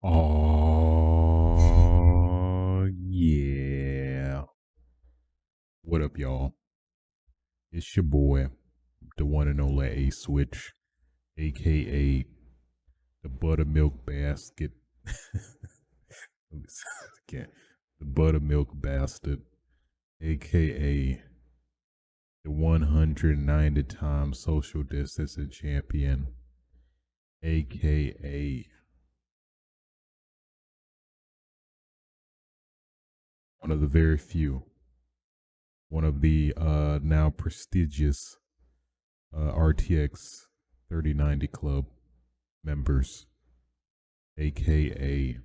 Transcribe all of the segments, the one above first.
Oh, yeah. What up, y'all? It's your boy, the one and only A Switch, aka the Buttermilk Basket. Let me say it again. The Buttermilk Bastard, aka the 190 time social distancing champion, aka one of the very few, one of the now prestigious RTX 3090 Club members, aka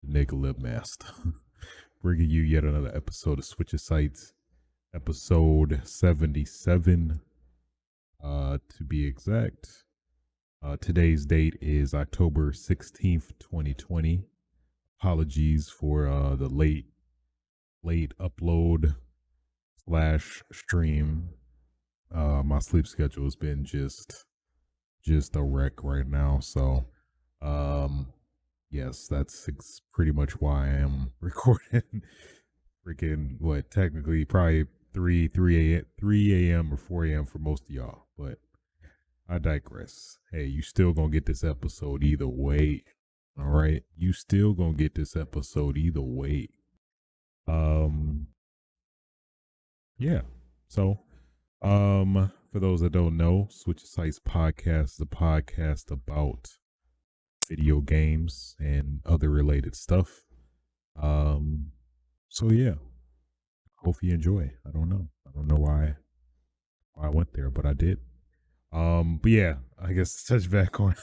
the Nigga Lip Master, bringing you yet another episode of Switch of Sights, episode 77, to be exact. Today's date is October 16th, 2020. Apologies for the late upload slash stream. My sleep schedule has been just a wreck right now. So, yes, that's pretty much why I am recording. Freaking what? Technically, probably 3 a.m. or 4 a.m. for most of y'all. But I digress. Hey, you still gonna get this episode either way. All right, you still gonna get this episode either way. Um, yeah. So, for those that don't know, Switch Sites Podcast is a podcast about video games and other related stuff. So yeah, hope you enjoy. I don't know. I don't know why I went there, but I did. But yeah, I guess to touch back on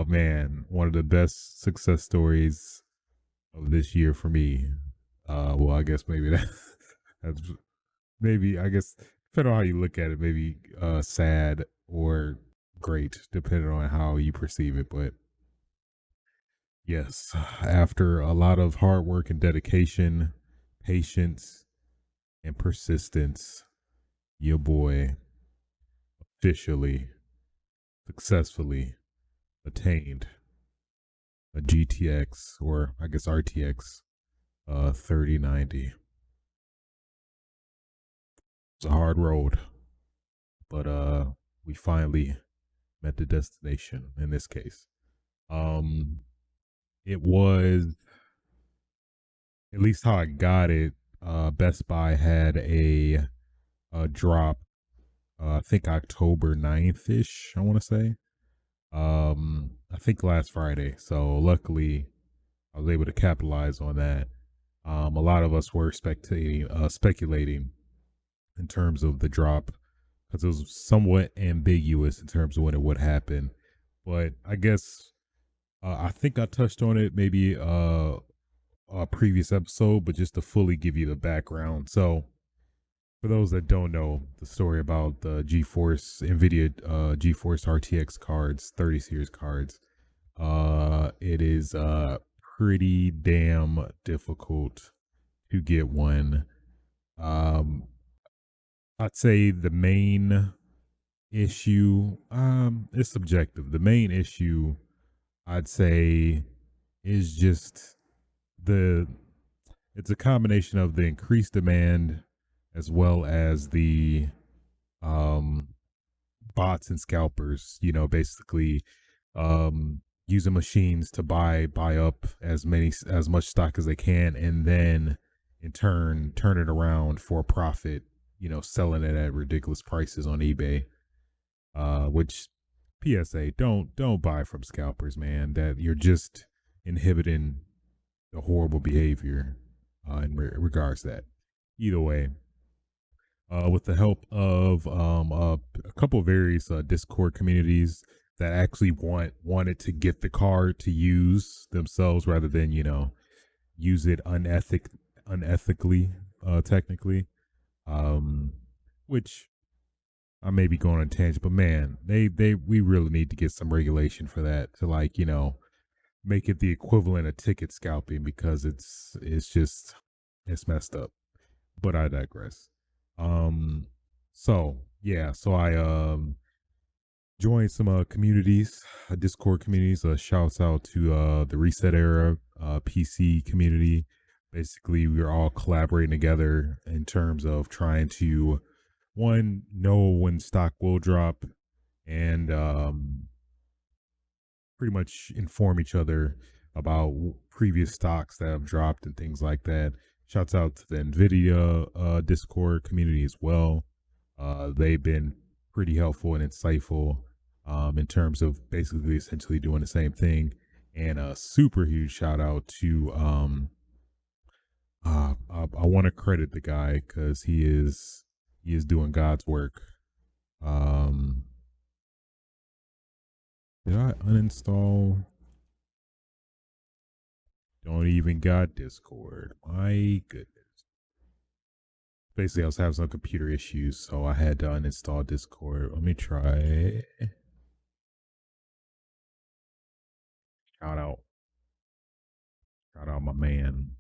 man, one of the best success stories of this year for me. Well, I guess maybe that's maybe I guess depending on how you look at it, maybe sad or great, depending on how you perceive it. But yes, after a lot of hard work and dedication, patience, and persistence, your boy officially, successfully attained a GTX, or I guess RTX 3090. It's a hard road, but we finally met the destination in this case. Um it was, at least how I got it, Best Buy had a drop, I think October 9th ish, I want to say. I think last Friday. So luckily I was able to capitalize on that. A lot of us were speculating in terms of the drop, because it was somewhat ambiguous in terms of when it would happen. But I guess I think I touched on it maybe a previous episode, but just to fully give you the background. So for those that don't know the story about the GeForce NVIDIA GeForce RTX cards, 30 series cards, it is pretty damn difficult to get one. Um, I'd say the main issue, it's subjective. The main issue, I'd say, is just the it's a combination of the increased demand as well as the um bots and scalpers, basically using machines to buy up as much stock as they can, and then in turn it around for a profit, selling it at ridiculous prices on eBay. Which, PSA, don't buy from scalpers, man. That you're just inhibiting the horrible behavior in regards to that. Either way, with the help of a couple of various Discord communities that actually wanted to get the card to use themselves rather than use it unethically, technically, which I may be going on a tangent, but man, we really need to get some regulation for that to, like, make it the equivalent of ticket scalping, because it's messed up. But I digress. Um, so yeah, so join some communities, Discord communities. Shouts out to the Reset Era PC community. Basically, we're all collaborating together in terms of trying to one know when stock will drop and pretty much inform each other about previous stocks that have dropped and things like that. Shouts out to the Nvidia Discord community as well. They've been pretty helpful and insightful in terms of basically essentially doing the same thing. And a super huge shout out to I want to credit the guy because he is doing God's work. Um, did I uninstall? Don't even got Discord. My goodness. Basically, I was having some computer issues, so I had to uninstall Discord. Let me try. Shout out. Shout out my man.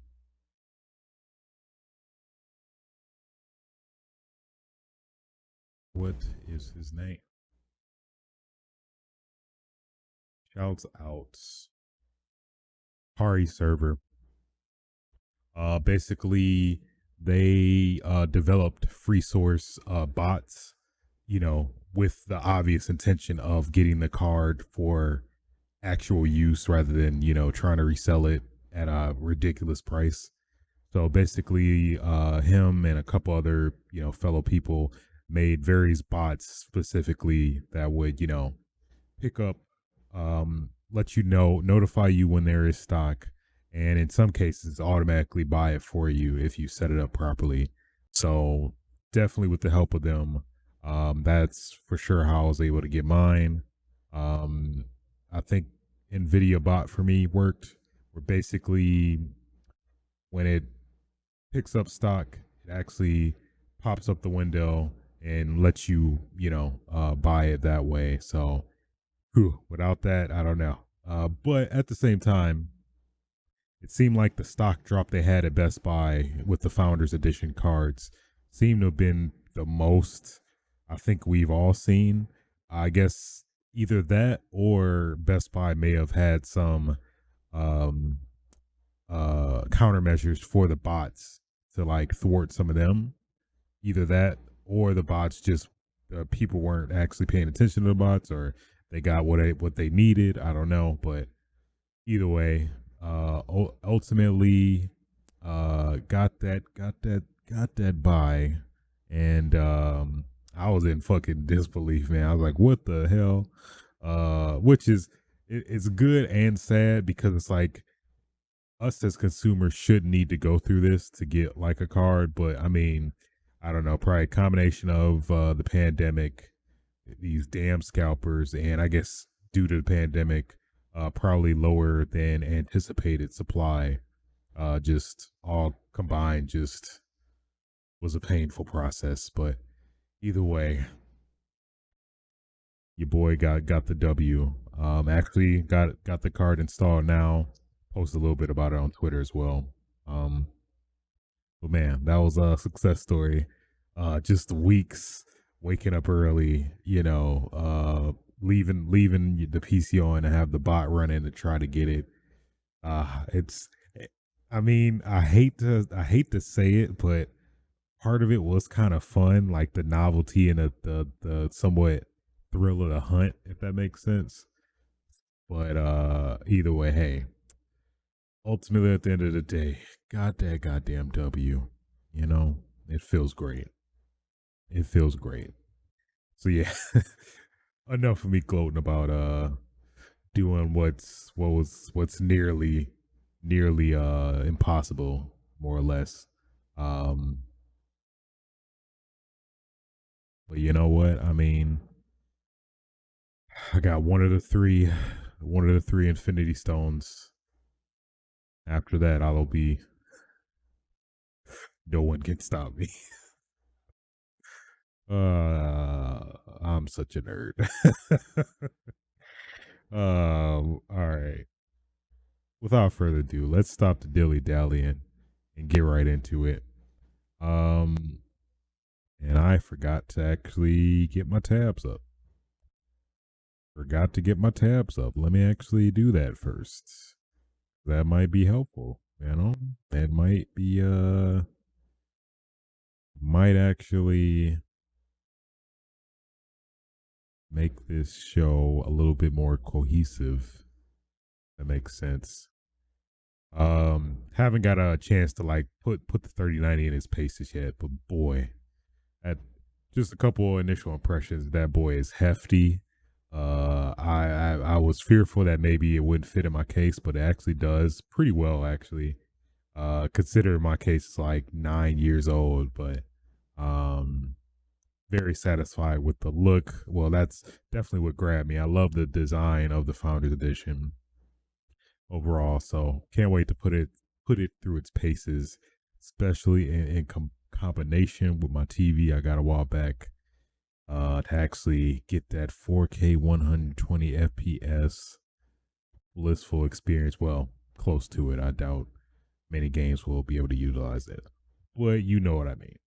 What is his name? Shouts out. Pari server. Basically, they developed free source bots, with the obvious intention of getting the card for actual use rather than, trying to resell it at a ridiculous price. So basically, him and a couple other, fellow people made various bots specifically that would, pick up, let you know, notify you when there is stock, and in some cases, automatically buy it for you if you set it up properly. So definitely with the help of them, that's for sure how I was able to get mine. Um, I think NVIDIA bot for me worked. Where basically when it picks up stock, it actually pops up the window and lets you, buy it that way. So without that, I don't know. But at the same time, it seemed like the stock drop they had at Best Buy with the Founders Edition cards seemed to have been the most I think we've all seen. I guess either that or Best Buy may have had some um, countermeasures for the bots to like thwart some of them. Either that or the bots just people weren't actually paying attention to the bots or they got what they needed. I don't know, but either way, ultimately, got that buy, and I was in fucking disbelief, man. I was like, what the hell? Which is it's good and sad because it's like us as consumers should need to go through this to get like a card, but I mean, I don't know, probably a combination of the pandemic, these damn scalpers, and I guess due to the pandemic, probably lower than anticipated supply. Just all combined, just was a painful process. But either way, your boy got the W. Actually got the card installed now. Post a little bit about it on Twitter as well. Um, but man, that was a success story. Just weeks waking up early, leaving the PC on and have the bot running to try to get it. It's I mean, I hate to say it, but part of it was kind of fun, like the novelty and the somewhat thrill of the hunt, if that makes sense. But either way, hey, ultimately at the end of the day, got that goddamn W. You know, it feels great. It feels great. So yeah, enough of me gloating about doing what's nearly impossible, more or less. Um, but you know what? I mean, I got one of the three Infinity Stones. After that, I'll be no one can stop me. I'm such a nerd. All right. Without further ado, let's stop the dilly dallying and get right into it. Um, and I forgot to actually get my tabs up. forgot to get my tabs up. Let me actually do that first. That might be helpful, you know? That might actually make this show a little bit more cohesive. That makes sense. Haven't got a chance to like put the 3090 in his paces yet, but boy, at just a couple of initial impressions, that boy is hefty. I was fearful that maybe it wouldn't fit in my case, but it actually does pretty well actually. Considering my case is like 9 years old, but um very satisfied with the look. Well, that's definitely what grabbed me. I love the design of the Founders Edition overall, so can't wait to put it through its paces, especially in combination with my TV I got a while back. To actually get that 4K 120 FPS blissful experience. Well, close to it. I doubt many games will be able to utilize it, but you know what I mean.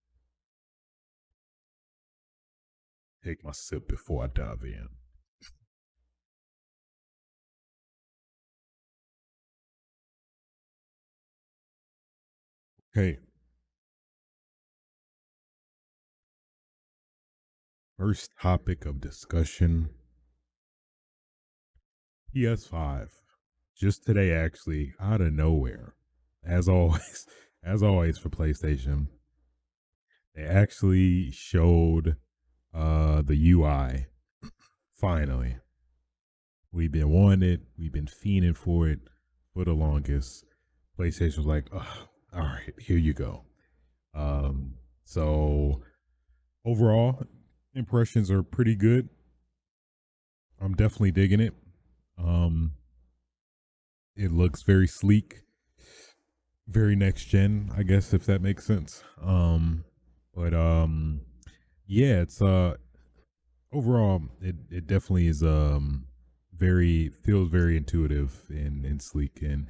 Take my sip before I dive in. Okay, first topic of discussion, PS5. Just today, actually, out of nowhere, as always, as always for PlayStation, they actually showed the UI. Finally, we've been wanting it. We've been fiending for it for the longest. PlayStation was like, "Ugh, all right, here you go." So overall, impressions are pretty good. I'm definitely digging it. Um, it looks very sleek, very next gen, I guess, if that makes sense. But yeah, it's overall it definitely is very feels very intuitive and sleek and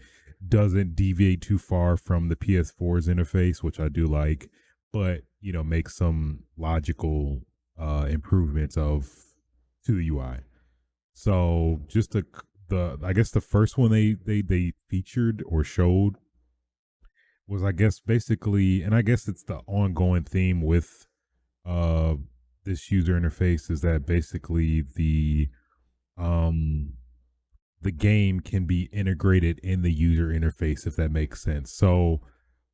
doesn't deviate too far from the PS4's interface, which I do like, but you know, makes some logical improvements of to the UI. So just the I guess the first one they featured or showed was, I guess, basically, and I guess it's the ongoing theme with uh this user interface, is that basically um the game can be integrated in the user interface, if that makes sense. So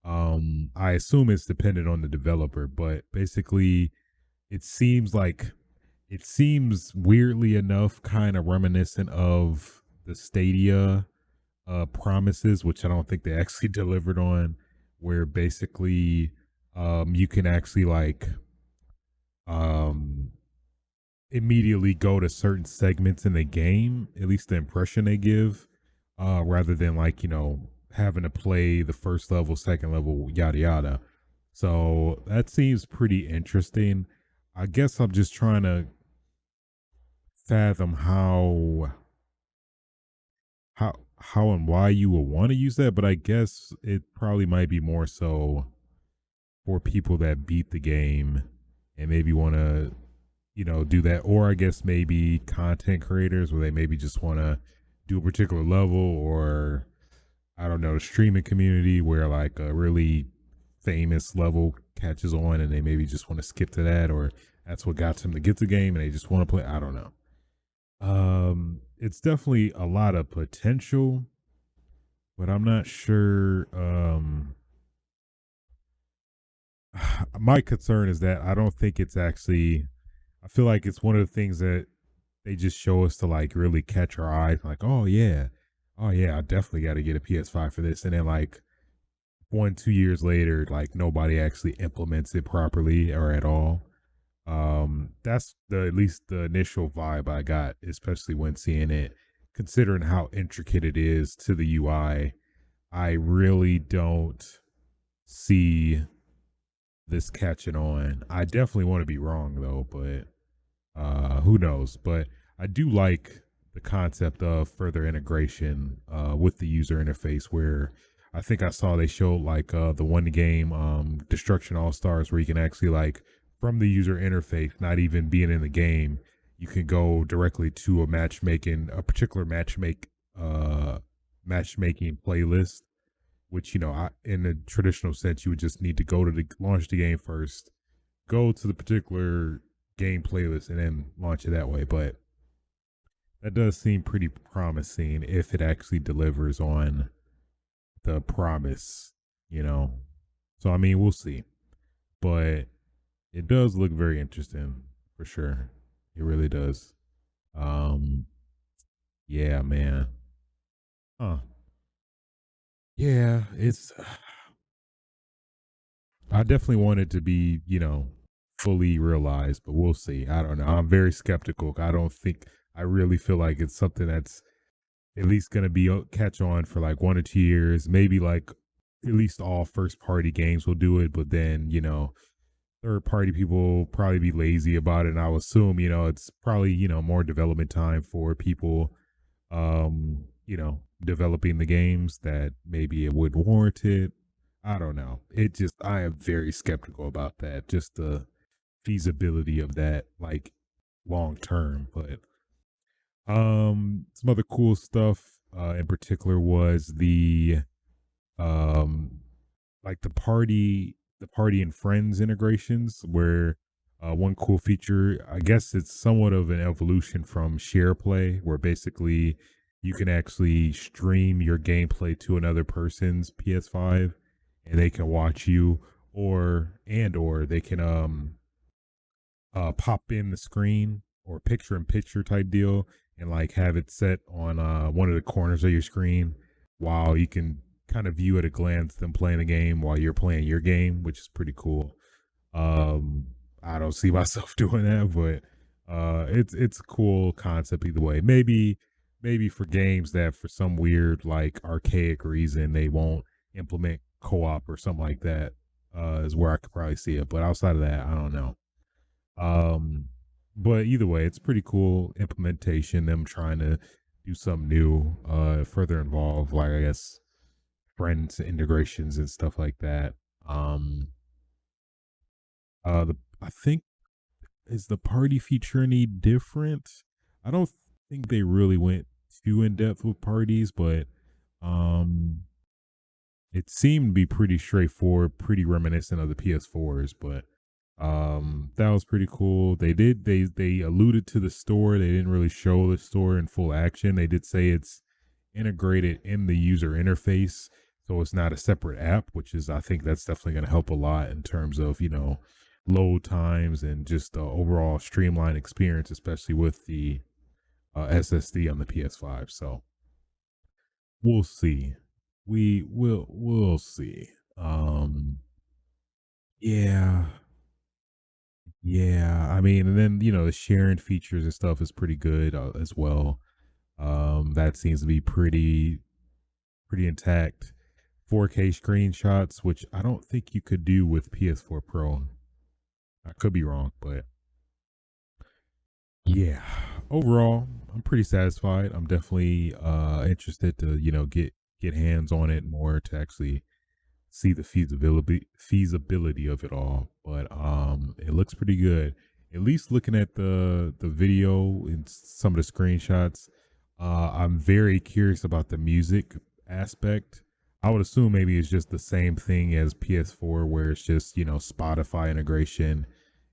I assume it's dependent on the developer, but basically it seems like it seems weirdly enough kind of reminiscent of the Stadia promises, which I don't think they actually delivered on, where basically you can actually like um immediately go to certain segments in the game, at least the impression they give, rather than like, you know, having to play the first level, second level, yada yada. So that seems pretty interesting. I guess I'm just trying to fathom how and why you would want to use that, but I guess it probably might be more so for people that beat the game and maybe want to, you know, do that, or I guess maybe content creators where they maybe just want to do a particular level, or I don't know, the streaming community where like a really famous level catches on and they maybe just want to skip to that, or that's what got them to get the game and they just want to play. I don't know. It's definitely a lot of potential, but I'm not sure. My concern is that I don't think it's actually. I feel like it's one of the things that they just show us to like really catch our eyes. Like, oh yeah, I definitely got to get a PS5 for this, and then like 1 2 years later, like nobody actually implements it properly or at all. That's the at least the initial vibe I got, especially when seeing it. Considering how intricate it is to the UI, I really don't see this catching on. I definitely want to be wrong though, but who knows? But I do like the concept of further integration with the user interface, where I think I saw they showed like the one game Destruction All Stars, where you can actually like from the user interface, not even being in the game, you can go directly to a particular matchmaking playlist, which in a traditional sense you would just need to go to the launch the game first, go to the particular game playlist, and then launch it that way. But that does seem pretty promising if it actually delivers on the promise, you know. So I mean, we'll see, but it does look very interesting for sure. It really does. Um, yeah, man. Huh. Yeah, it's. I definitely want it to be, fully realized, but we'll see. I don't know. I'm very skeptical. I don't think. I really feel like it's something that's at least going to be catch on for like 1 or 2 years. Maybe like at least all first party games will do it, but then third party people will probably be lazy about it. And I will assume it's probably more development time for people developing the games that maybe it would warrant it. I don't know. I am very skeptical about that. Just the feasibility of that, like long term. But some other cool stuff in particular was the um like the party and friends integrations, where one cool feature, I guess it's somewhat of an evolution from share play, where basically you can actually stream your gameplay to another person's PS5 and they can watch you, or they can pop in the screen or picture in picture type deal, and like have it set on one of the corners of your screen, while you can kind of view at a glance them playing the game while you're playing your game, which is pretty cool. I don't see myself doing that, but it's a cool concept either way. Maybe for games that for some weird like archaic reason they won't implement co-op or something like that, is where I could probably see it. But outside of that, I don't know. Um, but either way, it's pretty cool implementation. Them trying to do something new, further involve like I guess friends integrations and stuff like that. Um, the I think is the party feature any different? I don't think they really went too in depth with parties, but um, it seemed to be pretty straightforward, pretty reminiscent of the PS4s, but that was pretty cool. They alluded to the store. They didn't really show the store in full action. They did say it's integrated in the user interface, so it's not a separate app, which is I think that's definitely going to help a lot in terms of, load times and just the overall streamlined experience, especially with the SSD on the PS5. So we'll see. We'll see. Yeah, yeah. I mean, and then the sharing features and stuff is pretty good as well. That seems to be pretty intact. 4K screenshots, which I don't think you could do with PS4 Pro. I could be wrong, but yeah. Overall, I'm pretty satisfied. I'm definitely interested to get hands on it more to actually see the feasibility of it all. But it looks pretty good. At least looking at the video and some of the screenshots, I'm very curious about the music aspect. I would assume maybe it's just the same thing as PS4, where it's just Spotify integration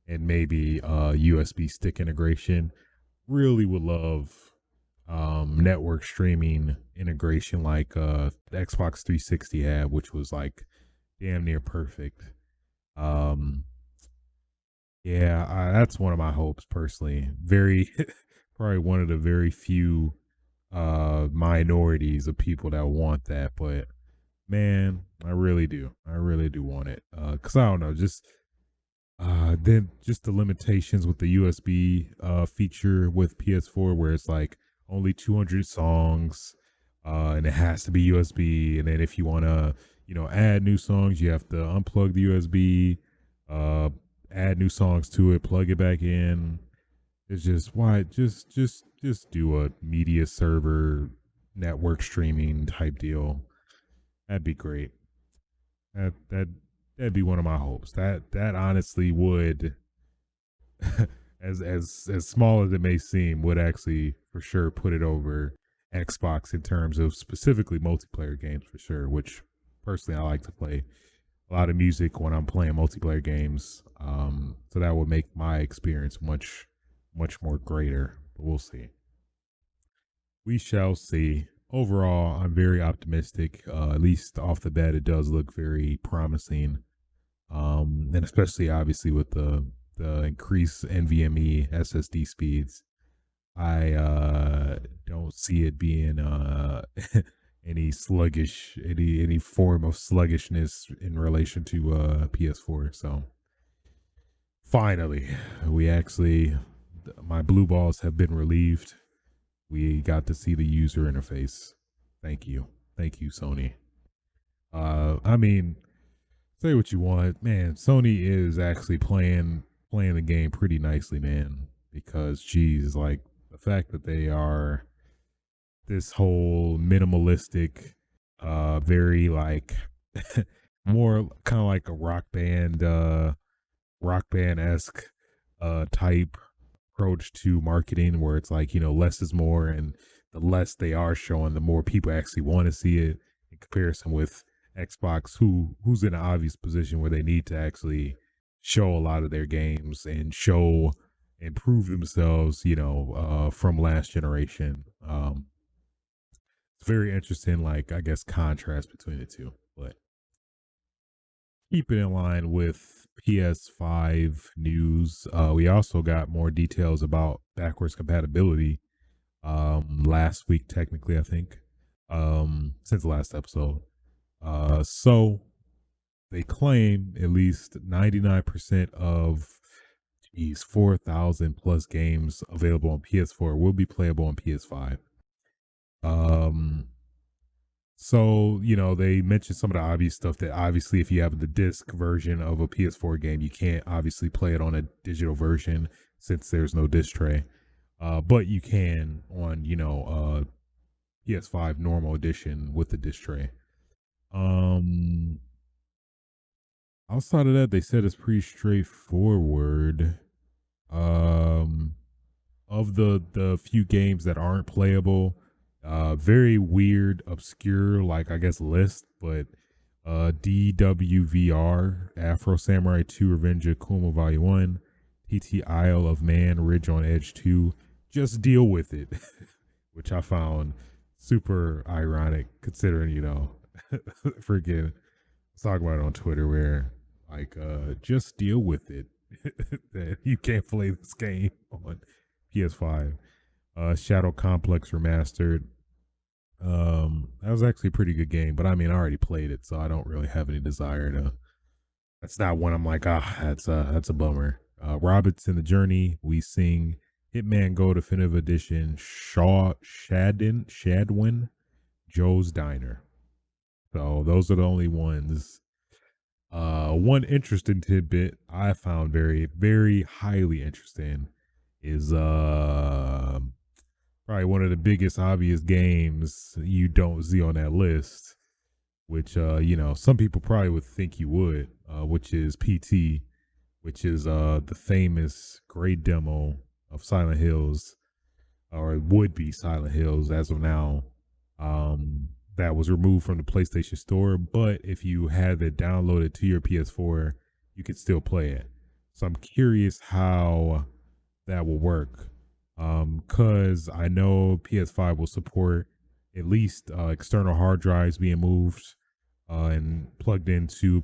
and maybe USB stick integration. Really would love network streaming integration like the Xbox 360 had, which was like damn near perfect. Um, yeah, that's one of my hopes personally. Very, probably one of the very few minorities of people that want that, but man, I really do want it. Cause I don't know, then just the limitations with the USB feature with PS4, where it's like only 200 songs, and it has to be USB. And then if you want to, add new songs, you have to unplug the USB, uh, add new songs to it, plug it back in. It's just why just do a media server network streaming type deal. That'd be great. That'd be one of my hopes. That honestly would as small as it may seem, would actually for sure put it over Xbox in terms of specifically multiplayer games for sure. Which personally I like to play a lot of music when I'm playing multiplayer games. So that would make my experience much more greater. But we'll see. We shall see. Overall, I'm very optimistic. At least off the bat, it does look very promising. And especially obviously with the increased NVMe SSD speeds, I don't see it being any form of sluggishness in relation to PS4. So finally, we actually my blue balls have been relieved. We got to see the user interface. Thank you, Sony. I mean, say what you want, man. Sony is actually playing the game pretty nicely, man. Because, geez, like the fact that they are this whole minimalistic, very like more kind of like a rock band esque type approach to marketing, where it's like, less is more, and the less they are showing, the more people actually want to see it. In comparison with Xbox, who's in an obvious position where they need to actually show a lot of their games and show and prove themselves, from last generation. It's very interesting, like I guess contrast between the two, but keep it in line with PS5 news. We also got more details about backwards compatibility last week, technically, I think, since the last episode. So they claim at least 99% of these 4,000 plus games available on PS4 will be playable on PS5. Um, So, they mentioned some of the obvious stuff that obviously if you have the disc version of a PS4 game, you can't obviously play it on a digital version since there's no disc tray. But you can on, PS5 normal edition with the disc tray. Um Outside of that, they said it's pretty straightforward. Um of the few games that aren't playable, very weird, obscure, like I guess list, but DWVR, Afro Samurai 2, Revenge of Kuma Volume 1, TT Isle of Man, Ridge on Edge 2, Just Deal With It, which I found super ironic considering, freaking talk about it on Twitter where like just deal with it that you can't play this game on PS5. Shadow Complex Remastered. That was actually a pretty good game, but I mean, I already played it, so I don't really have any desire to. That's not one I'm like, that's a bummer. Roberts in the Journey, We Sing, Hitman Go Definitive Edition, Shadwin, Joe's Diner. So those are the only ones. One interesting tidbit I found very, very highly interesting is probably one of the biggest obvious games you don't see on that list, which some people probably would think you would, which is PT, which is the famous great demo of Silent Hills, or it would be Silent Hills as of now. That was removed from the PlayStation Store, but if you have it downloaded to your PS4, you could still play it. So I'm curious how that will work. Cause I know PS5 will support at least external hard drives being moved and plugged into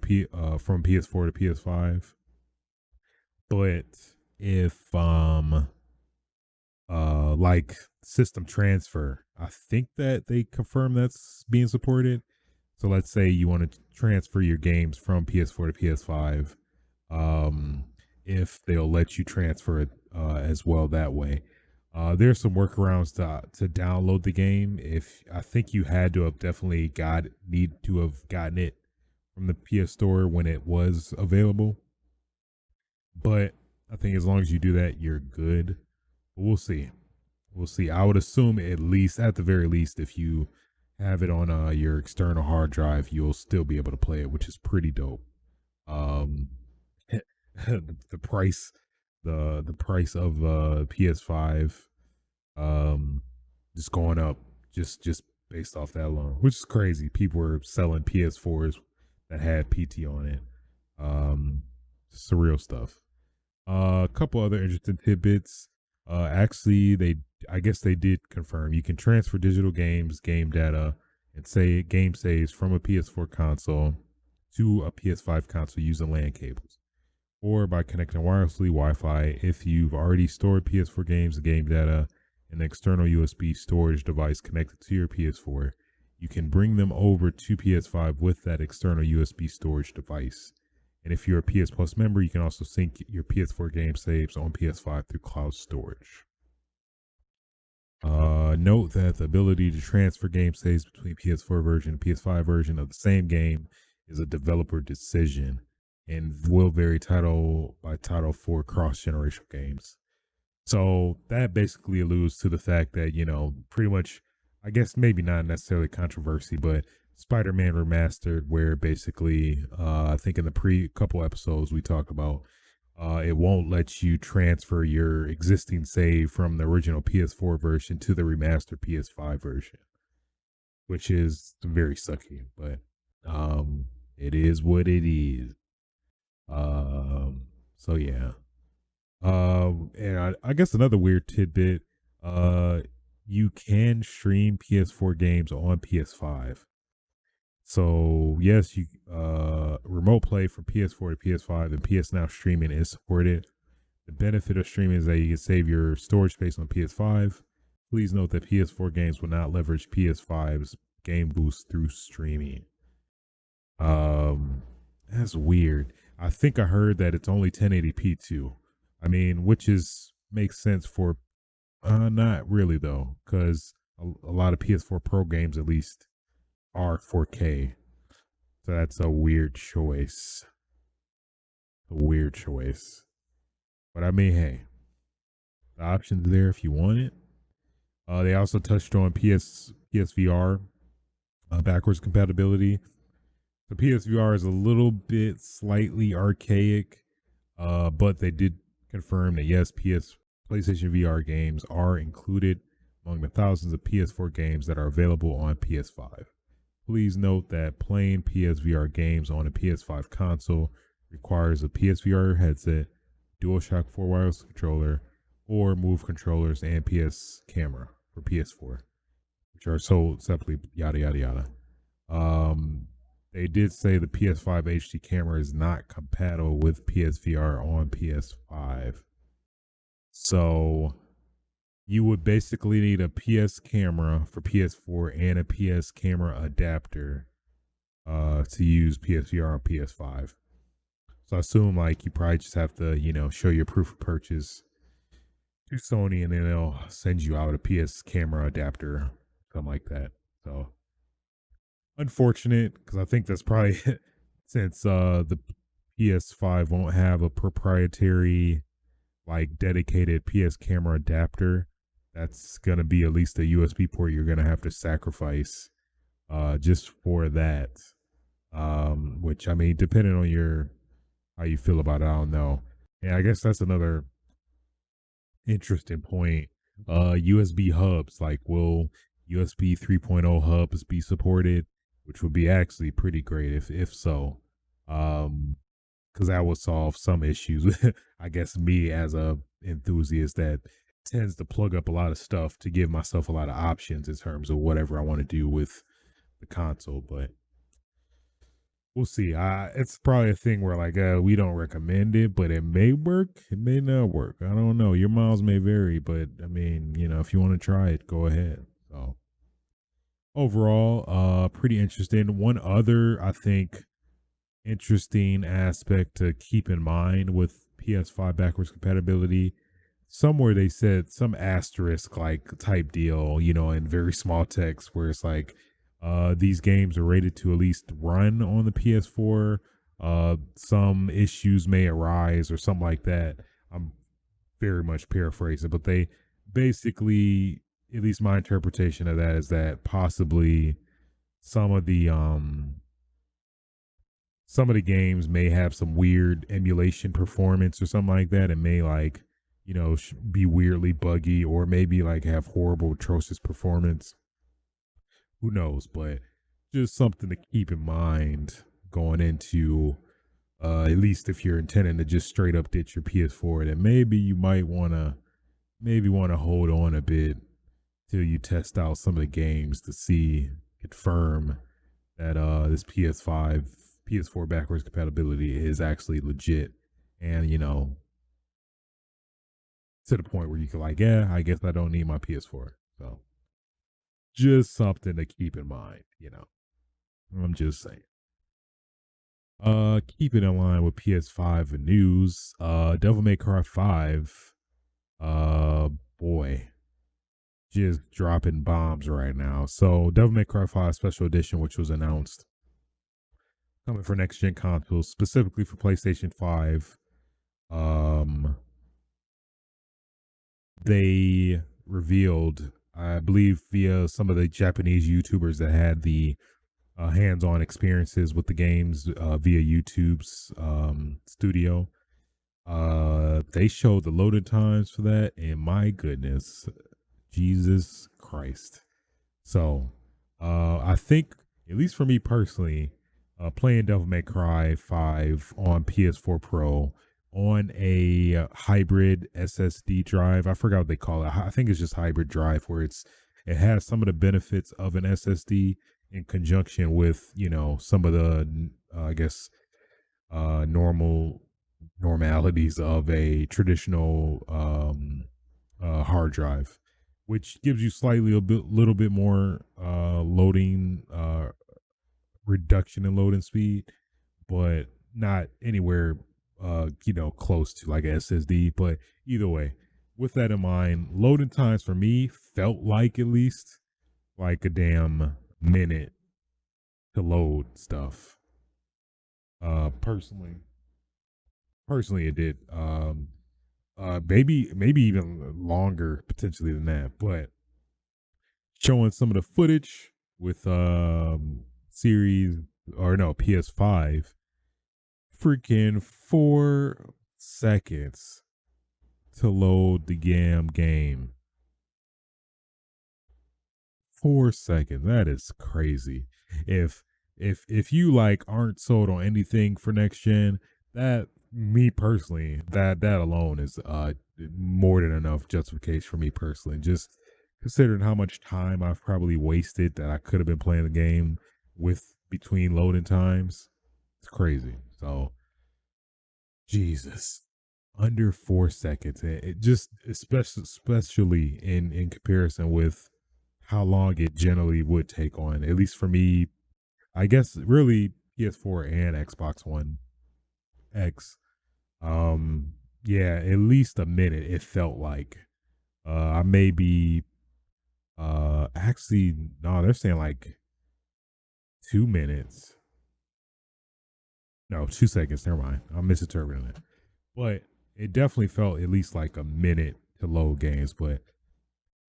from PS4 to PS5. But if like system transfer, I think that they confirm that's being supported. So let's say you want to transfer your games from PS4 to PS5, if they'll let you transfer it as well that way. There's some workarounds to download the game. If I think you had to have definitely need to have gotten it from the PS Store when it was available. But I think as long as you do that, you're good. But we'll see. We'll see. I would assume at the very least, if you have it on your external hard drive, you'll still be able to play it, which is pretty dope. Um, the price the price of PS5 um just going up just based off that alone, which is crazy. People were selling PS4s that had PT on it. Um Surreal stuff. A couple other interesting tidbits. Actually, I guess they did confirm you can transfer digital games, game data, and say game saves from a PS4 console to a PS5 console using LAN cables, or by connecting wirelessly Wi-Fi. If you've already stored PS4 games and game data in an external USB storage device connected to your PS4, you can bring them over to PS5 with that external USB storage device. And if you're a PS Plus member, you can also sync your PS4 game saves on PS5 through cloud storage. Note that the ability to transfer game saves between PS4 version and PS5 version of the same game is a developer decision and will vary title by title for cross-generational games. So that basically alludes to the fact that, pretty much, I guess maybe not necessarily controversy, but Spider-Man Remastered, where basically, I think in the couple episodes we talked about, it won't let you transfer your existing save from the original PS4 version to the remastered PS5 version, which is very sucky, but it is what it is. So yeah. And I guess another weird tidbit, uh, you can stream PS4 games on PS5. So yes, you remote play from PS4 to PS5 and PS Now streaming is supported. The benefit of streaming is that you can save your storage space on PS5. Please note that PS4 games will not leverage PS5's game boost through streaming. That's weird. I think I heard that it's only 1080p too. I mean, which is makes sense for not really though, because a lot of PS4 Pro games at least are 4K. So that's a weird choice. A weird choice. But I mean, hey, the option's there if you want it. They also touched on PSVR backwards compatibility. The PSVR is a little bit slightly archaic, but they did confirm that yes, PlayStation VR games are included among the thousands of PS4 games that are available on PS5. Please note that playing PSVR games on a PS5 console requires a PSVR headset, DualShock 4 wireless controller, or Move controllers and PS camera for PS4, which are sold separately, yada yada yada. They did say the PS5 HD camera is not compatible with PSVR on PS5. So you would basically need a PS camera for PS4 and a PS camera adapter to use PSVR on PS5. So I assume like you probably just have to, show your proof of purchase to Sony and then they'll send you out a PS camera adapter, something like that. So unfortunate because I think that's probably since the PS5 won't have a proprietary like dedicated PS camera adapter, that's gonna be at least a USB port you're gonna have to sacrifice just for that. Which I mean, depending on how you feel about it, I don't know. And I guess that's another interesting point. USB hubs, like will USB 3.0 hubs be supported, which would be actually pretty great if so. Because that would solve some issues with, I guess, me as a enthusiast that tends to plug up a lot of stuff to give myself a lot of options in terms of whatever I want to do with the console. But we'll see. It's probably a thing where like we don't recommend it, but it may work. It may not work. I don't know. Your miles may vary, but I mean, if you want to try it, go ahead. So overall, pretty interesting. One other, I think, interesting aspect to keep in mind with PS5 backwards compatibility. Somewhere they said some asterisk like type deal, in very small text where it's like these games are rated to at least run on the PS4. Some issues may arise or something like that. I'm very much paraphrasing, but they basically, at least my interpretation of that is that possibly some of the some of the games may have some weird emulation performance or something like that. It may like, be weirdly buggy or maybe like have horrible, atrocious performance. Who knows? But just something to keep in mind going into, at least if you're intending to just straight up ditch your PS4, that maybe you might want to hold on a bit till you test out some of the games to see, confirm that this PS4 backwards compatibility is actually legit, and to the point where you can like, yeah, I guess I don't need my PS4. So just something to keep in mind. I'm just saying. Keeping in line with PS5 news, Devil May Cry 5, uh, boy, just dropping bombs right now. So Devil May Cry 5 Special Edition, which was announced, coming for next gen consoles, specifically for PlayStation 5. Um, they revealed, I believe, via some of the Japanese YouTubers that had the hands-on experiences with the games via YouTube's studio. They showed the loading times for that, and my goodness, Jesus Christ! So, I think, at least for me personally, playing Devil May Cry 5 on PS4 Pro on a hybrid SSD drive. I forgot what they call it. I think it's just hybrid drive, where it has some of the benefits of an SSD in conjunction with some of the I guess normalities of a traditional hard drive, which gives you slightly little bit more loading reduction in loading speed, but not anywhere close to like a SSD. But either way, with that in mind, loading times for me felt like at least like a damn minute to load stuff. Personally it did. Maybe even longer potentially than that, but showing some of the footage with series or no PS5, freaking 4 seconds to load the game. 4 seconds. That is crazy. If if you like aren't sold on anything for next gen, that me personally, that alone is more than enough justification for me personally. Just considering how much time I've probably wasted that I could have been playing the game with between loading times. It's crazy. So Jesus, under 4 seconds. It just especially in comparison with how long it generally would take on, at least for me, I guess really PS4 and Xbox One X. Um, yeah, at least a minute it felt like. I may be actually no, they're saying like 2 minutes. No, 2 seconds, never mind. I'm misinterpreting it. But it definitely felt at least like a minute to load games, but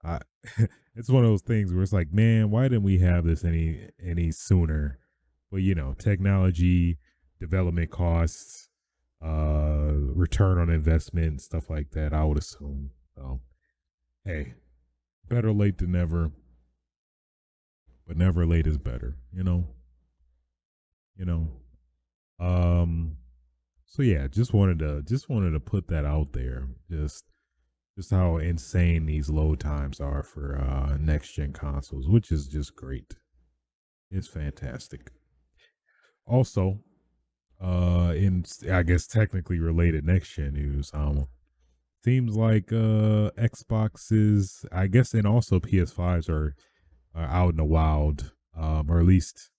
I it's one of those things where it's like, man, why didn't we have this any sooner? But technology, development costs, return on investment, stuff like that, I would assume. So hey, better late than never, but never late is better, you know. Um so yeah, just wanted to put that out there. Just how insane these load times are for next gen consoles, which is just great. It's fantastic. Also, in I guess technically related next gen news, seems like Xboxes, I guess, and also PS5s are out in the wild, or at least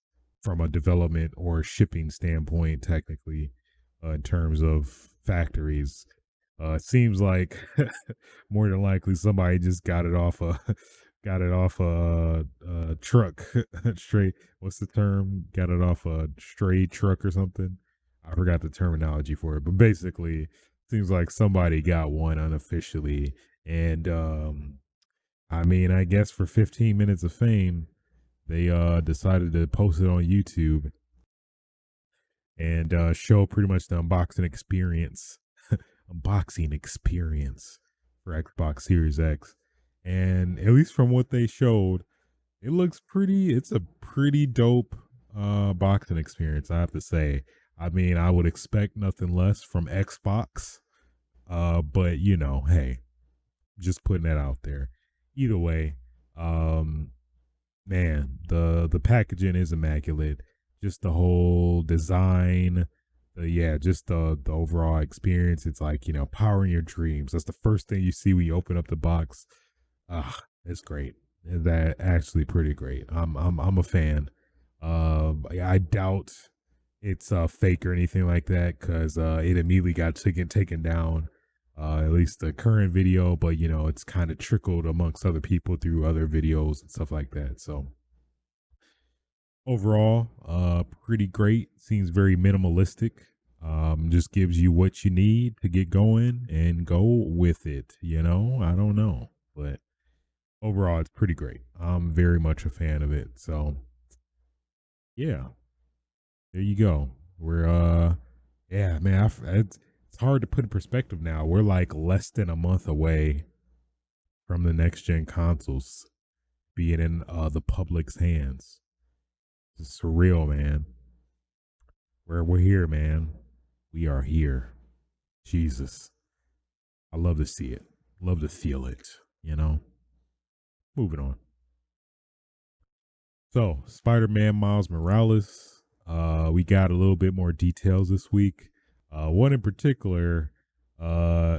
from a development or shipping standpoint, technically, in terms of factories. It seems like more than likely somebody just got it off a got it off a truck straight. What's the term? Got it off a stray truck or something. I forgot the terminology for it, but basically, seems like somebody got one unofficially, and I mean, I guess for 15 minutes of fame, they decided to post it on YouTube. and show pretty much the unboxing experience for Xbox Series X. And at least from what they showed, it's a pretty dope boxing experience, I have to say. I mean, I would expect nothing less from Xbox. But hey, just putting that out there. Either way, um, man, the packaging is immaculate. Just the whole design, just the overall experience. It's like powering your dreams. That's the first thing you see when you open up the box. Ah, it's great. That actually pretty great. I'm a fan. I doubt it's fake or anything like that because it immediately got taken down. At least the current video, but it's kind of trickled amongst other people through other videos and stuff like that. So overall, pretty great. Seems very minimalistic. Just gives you what you need to get going and go with it. I don't know, but overall, it's pretty great. I'm very much a fan of it. So yeah, there you go. We're yeah, man. It's hard to put in perspective now. We're like less than a month away from the next gen consoles being in the public's hands. It's surreal, man. We're here, man. We are here. Jesus, I love to see it. Love to feel it. You know. Moving on. So, Spider-Man Miles Morales. We got a little bit more details this week. One in particular,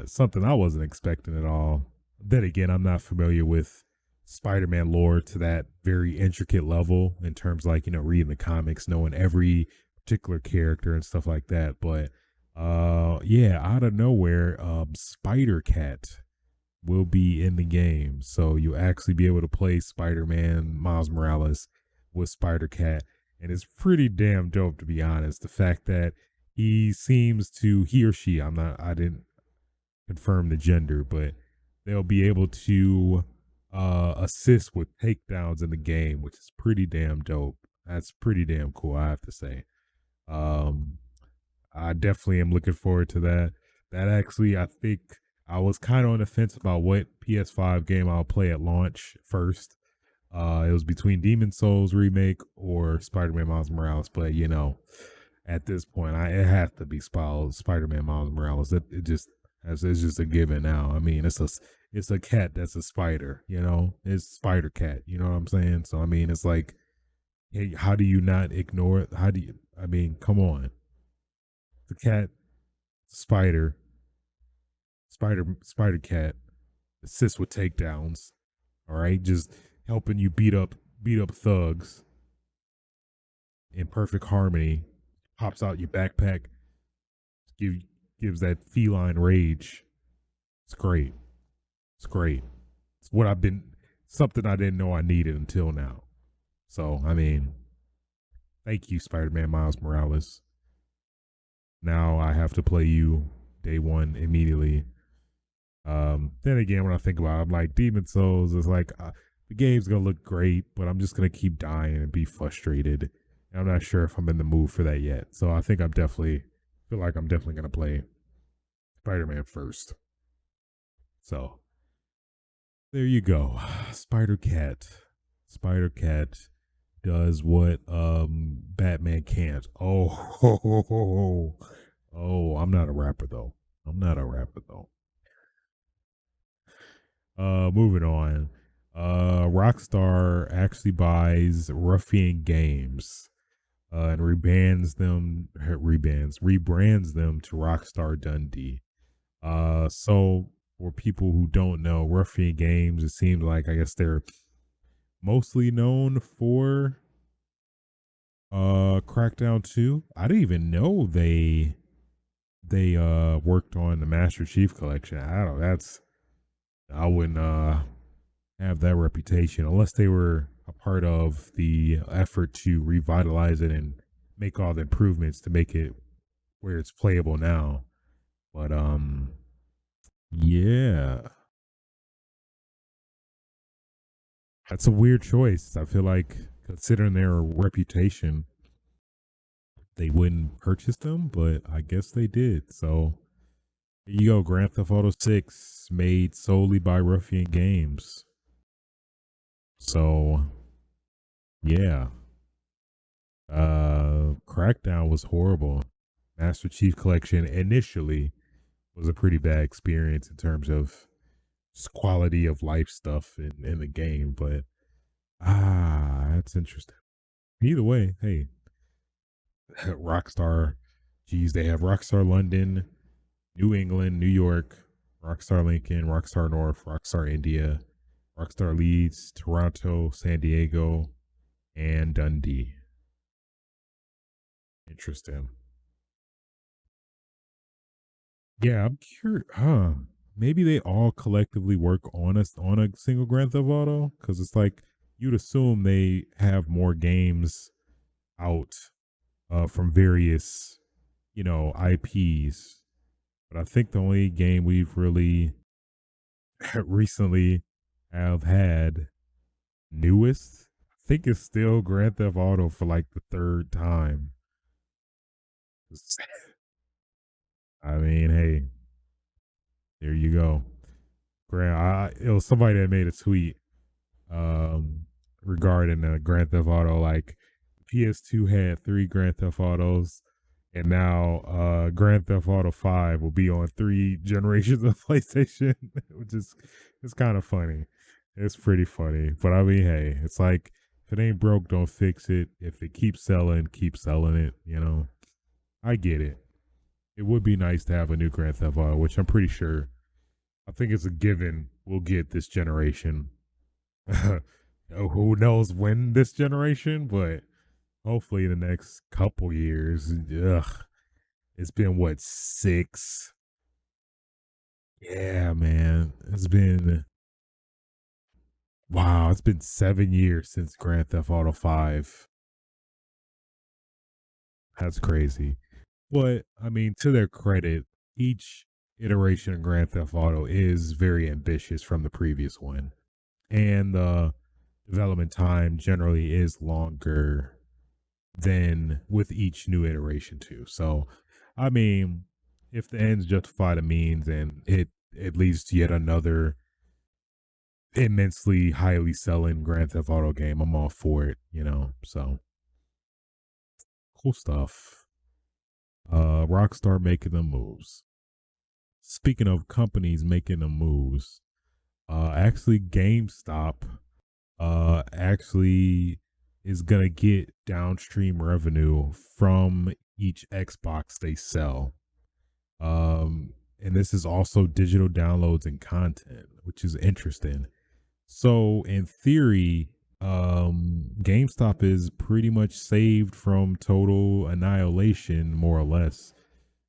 something I wasn't expecting at all. Then again, I'm not familiar with Spider-Man lore to that very intricate level in terms like, reading the comics, knowing every particular character and stuff like that. But yeah, out of nowhere, Spider Cat will be in the game. So you'll actually be able to play Spider-Man Miles Morales with Spider-Cat. And it's pretty damn dope, to be honest. The fact that he or she, I didn't confirm the gender, but they'll be able to assist with takedowns in the game, which is pretty damn dope. That's pretty damn cool, I have to say. Um, I definitely am looking forward to that. That actually, I think I was kind of on the fence about what PS5 game I'll play at launch first. It was between Demon Souls remake or Spider-Man Miles Morales, but at this point, it has to be Spider-Man Miles Morales. It's just a given now. I mean, it's a cat that's a spider. It's Spider Cat. You know what I'm saying? So I mean, it's like, hey, how do you not ignore it? How do you? I mean, come on. The cat, spider, spider cat assists with takedowns. All right, just helping you beat up thugs in perfect harmony. Pops out your backpack, give gives that feline rage. It's great. It's great. It's what I've been something I didn't know I needed until now. So I mean, thank you, Spider-Man Miles Morales. Now I have to play you day one immediately. Then again, when I think about it, I'm like, Demon Souls is like, the game's gonna look great, but I'm just gonna keep dying and be frustrated. And I'm not sure if I'm in the mood for that yet. So I think I'm definitely gonna play Spider-Man first. So there you go. Spider Cat. Spider Cat does what Batman can't. Oh, ho, ho, ho, ho. Oh, I'm not a rapper though. I'm not a rapper though. Moving on. Rockstar actually buys Ruffian Games and rebrands them to Rockstar Dundee. So for people who don't know, Ruffian Games, it seems like I guess they're mostly known for Crackdown 2. I didn't even know they worked on the Master Chief Collection. I wouldn't have that reputation unless they were a part of the effort to revitalize it and make all the improvements to make it where it's playable now. But yeah, that's a weird choice. I feel like considering their reputation, they wouldn't purchase them, but I guess they did. So here you go, Grand Theft Auto 6 made solely by Ruffian Games. So yeah. Crackdown was horrible. Master Chief Collection initially was a pretty bad experience in terms of quality of life stuff in the game, but that's interesting. Either way, hey, Rockstar, geez, they have Rockstar London, New England, New York, Rockstar Lincoln, Rockstar North, Rockstar India, Rockstar Leeds, Toronto, San Diego, and Dundee. Interesting. Yeah, I'm curious. Huh? Maybe they all collectively work on a single Grand Theft Auto because it's like you'd assume they have more games out from various IPs. But I think the only game we've really recently have had newest, I think it's still Grand Theft Auto for like the third time. I mean, hey, there you go. It was somebody that made a tweet regarding Grand Theft Auto. Like PS2 had three Grand Theft Autos, and now Grand Theft Auto 5 will be on three generations of PlayStation, which is it's kind of funny. It's pretty funny, but I mean, hey, it's like if it ain't broke, don't fix it. If it keeps selling, keep selling it. I get it. It would be nice to have a new Grand Theft Auto, which I'm pretty sure. I think it's a given we'll get this generation. Who knows when this generation, but hopefully in the next couple years. Ugh, it's been what, 6? Yeah, man. It's been wow. It's been 7 years since Grand Theft Auto 5. That's crazy. But I mean, to their credit, each iteration of Grand Theft Auto is very ambitious from the previous one, and the development time generally is longer than with each new iteration too. So, I mean, if the ends justify the means and it leads to yet another immensely highly selling Grand Theft Auto game, I'm all for it. So cool stuff. Rockstar making the moves. Speaking of companies making the moves, actually GameStop actually is gonna get downstream revenue from each Xbox they sell. And this is also digital downloads and content, which is interesting. So in theory, GameStop is pretty much saved from total annihilation, more or less.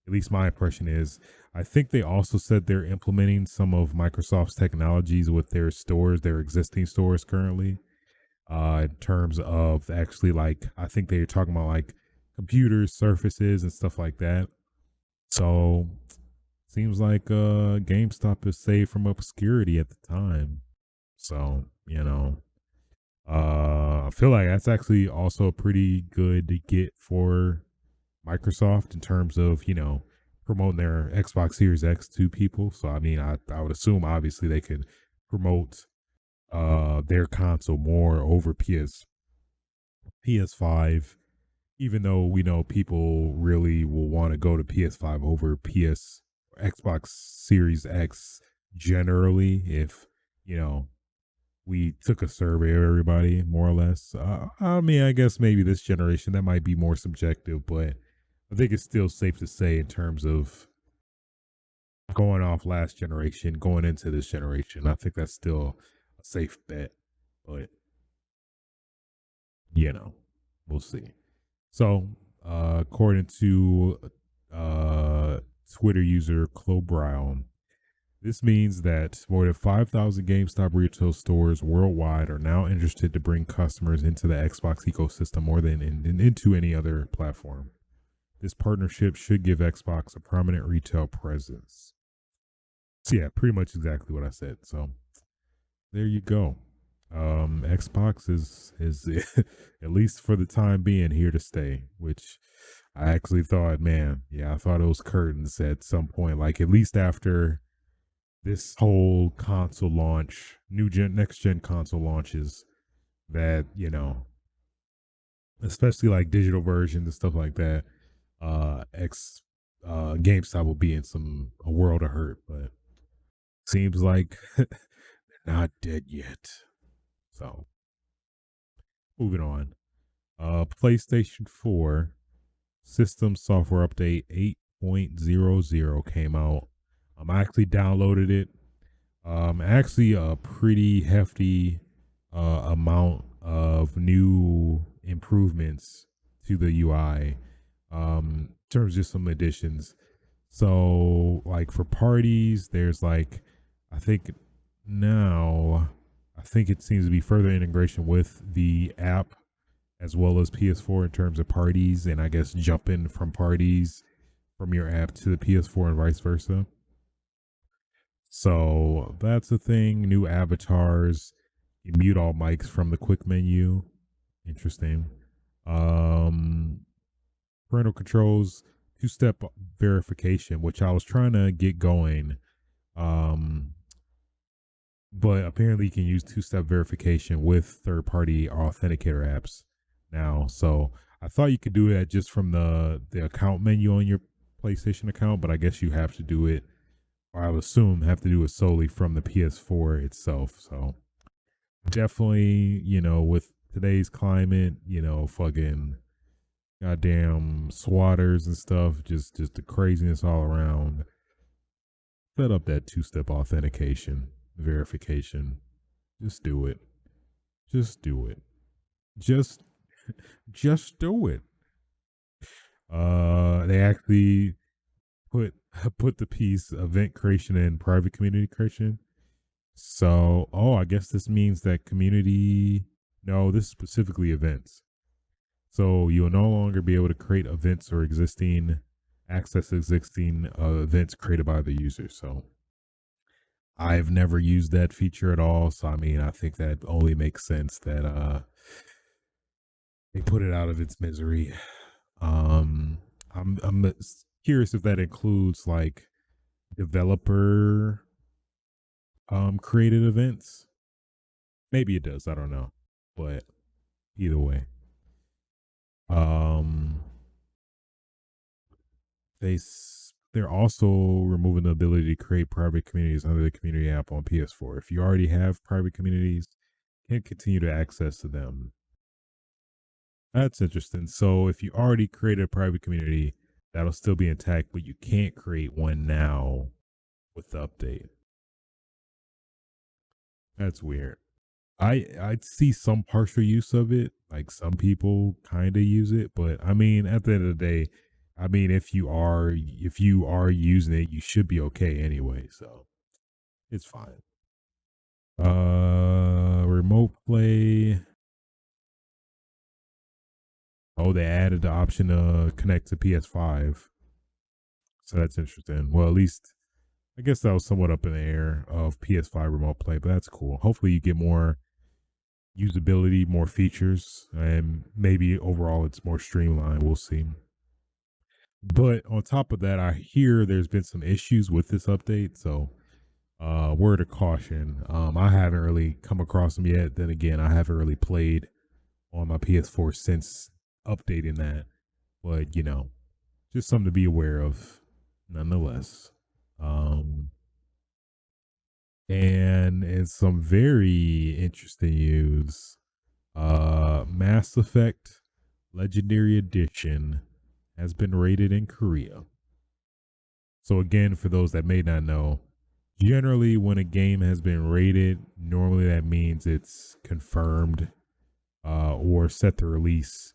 At least my impression is. I think they also said they're implementing some of Microsoft's technologies with their stores, their existing stores currently, in terms of actually, like, I think they're talking about like computers, surfaces, and stuff like that. So seems like GameStop is saved from obscurity at the time. So, I feel like that's actually also pretty good to get for Microsoft in terms of, promoting their Xbox Series X to people. So I mean, I would assume obviously they could promote their console more over PS5, even though we know people really will want to go to PS5 over Xbox Series X generally if, you know, we took a survey of everybody more or less. I mean, I guess maybe this generation that might be more subjective, but I think it's still safe to say in terms of going off last generation, going into this generation, I think that's still a safe bet. But we'll see. So, according to uh, Twitter user Chloe Brown, this means that more than 5,000 GameStop retail stores worldwide are now interested to bring customers into the Xbox ecosystem more than into any other platform. This partnership should give Xbox a prominent retail presence. So yeah, pretty much exactly what I said. So there you go. Xbox is at least for the time being here to stay, which I actually thought, man, yeah, I thought it was curtains at some point, like at least after this whole console launch, next gen console launches, that especially like digital versions and stuff like that, X GameStop will be in a world of hurt, but seems like they're not dead yet. So moving on. PlayStation 4 System Software Update 8.00 came out. I actually downloaded it. Actually a pretty hefty amount of new improvements to the UI. In terms of just some additions. So like for parties, there's like I think now I think it seems to be further integration with the app as well as PS4 in terms of parties, and I guess jumping from parties from your app to the PS4 and vice versa. So that's a thing. New avatars. You mute all mics from the quick menu. Interesting. Um, Parental controls, two-step verification, which I was trying to get going. Um, but apparently you can use two-step verification with third-party authenticator apps now. So I thought you could do that just from the account menu on your PlayStation account, but I guess you have to do it, or I would assume have to do it solely from the PS4 itself. So definitely, with today's climate, fucking goddamn swatters and stuff, just the craziness all around. Set up that two-step authentication verification. Just do it. Just do it. Just just do it. They actually put put the piece event creation and private community creation. So, I guess this means that community. No, this is specifically events. So you'll no longer be able to create events or access existing events created by the user. So I've never used that feature at all. So I mean, I think that only makes sense that they put it out of its misery. Um, I'm curious if that includes like developer created events. Maybe it does. I don't know, but either way, um, they're also removing the ability to create private communities under the community app on PS4. If you already have private communities, you can't continue to access to them. That's interesting. So if you already created a private community, that'll still be intact, but you can't create one now with the update. That's weird. I see some partial use of it. Like some people kind of use it, but I mean, at the end of the day, I mean, if you are using it, you should be okay anyway. So it's fine. Remote play. Oh, they added the option to connect to PS5. So that's interesting. Well, at least I guess that was somewhat up in the air of PS5 remote play, but that's cool. Hopefully you get more usability, more features, and maybe overall it's more streamlined. We'll see. But on top of that, I hear there's been some issues with this update. So word of caution. I haven't really come across them yet. Then again, I haven't really played on my PS4 since updating that. But just something to be aware of nonetheless. Um and in some very interesting news, Mass Effect Legendary Edition has been rated in Korea. So again, for those that may not know, generally when a game has been rated, normally that means it's confirmed or set to release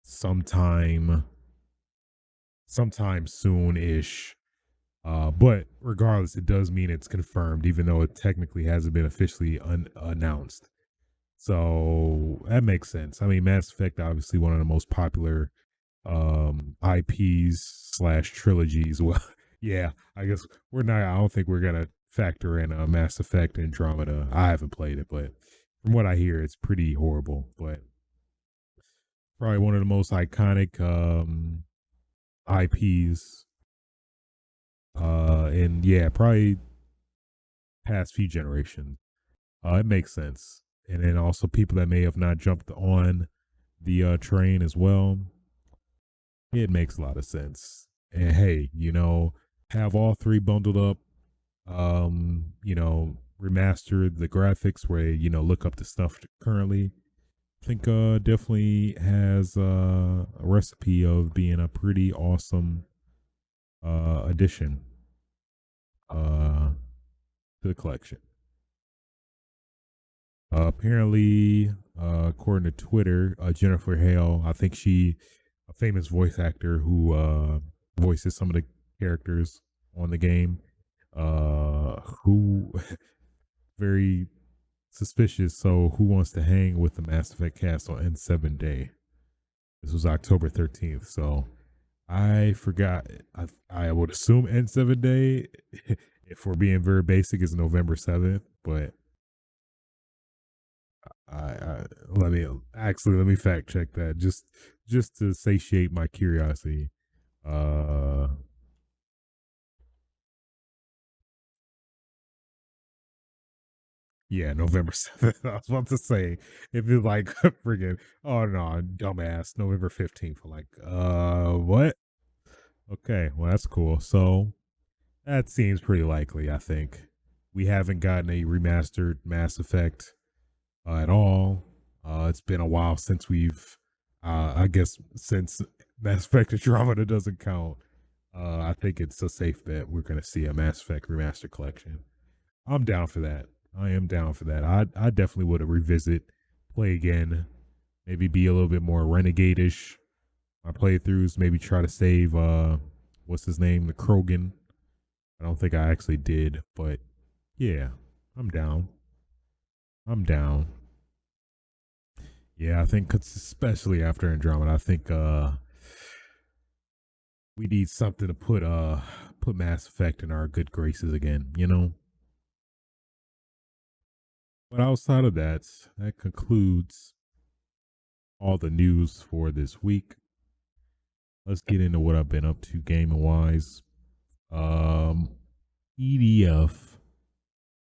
sometime soon ish. But regardless, it does mean it's confirmed, even though it technically hasn't been officially announced. So that makes sense. I mean, Mass Effect, obviously one of the most popular IPs slash trilogies. Well, yeah, I guess I don't think we're gonna factor in Mass Effect Andromeda. I haven't played it, but from what I hear, it's pretty horrible. But Probably one of the most iconic IPs. And yeah, probably past few generations. It makes sense. And then also people that may have not jumped on the train as well. It makes a lot of sense. And hey, have all three bundled up. Remastered the graphics where look up the stuff currently. I think definitely has a recipe of being a pretty awesome addition uh to the collection. Apparently, according to Twitter, Jennifer Hale, I think she, a famous voice actor who voices some of the characters on the game, who very suspicious. So, who wants to hang with the Mass Effect cast on N7 Day? This was October 13th. So, I forgot. I would assume N7 Day, if we're being very basic, is November 7th, but let me fact check that just to satiate my curiosity. Uh, yeah, November 7th. I was about to say if it's like friggin' oh no, dumbass, November 15th. Like, what? Okay, well that's cool. So that seems pretty likely. I think we haven't gotten a remastered Mass Effect at all. It's been a while since we've, I guess, since Mass Effect Andromeda doesn't count. I think it's a safe bet we're going to see a Mass Effect remaster collection. I'm down for that. I am down for that. I definitely would revisit, play again, maybe be a little bit more renegade-ish. My playthroughs, maybe try to save what's his name, the Krogan. I don't think I actually did, but yeah, I'm down. I'm down. Yeah, I think 'cause especially after Andromeda, I think we need something to put Mass Effect in our good graces again. But outside of that, that concludes all the news for this week. Let's get into what I've been up to gaming wise. Um EDF,